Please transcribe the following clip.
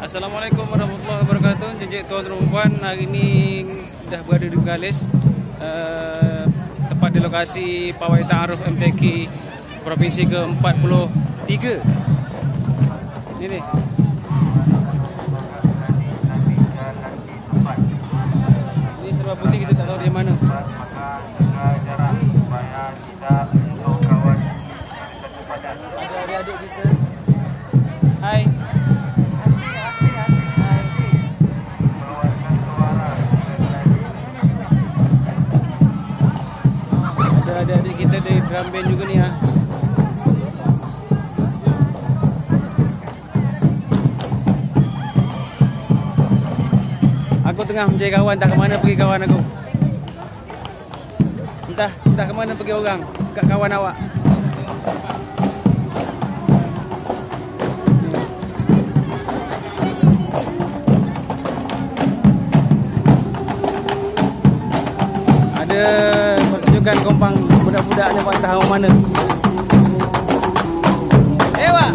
Assalamualaikum warahmatullahi wabarakatuh. Jejak tuan dan puan, hari ini dah berada di Bengkalis, tepat di lokasi Pawai Ta'aruf MTQ Provinsi ke-43. Ini serba putih, kita tak tahu dia mana. Ada adik-adik kita. Hai. Ada adik kita dari drum band juga ni ha. Aku tengah mencari kawan, entah ke mana pergi kawan aku. Entah ke mana pergi orang, kat kawan awak. Ada pertunjukan kompang budak-budak ni, entah mana. Ewa.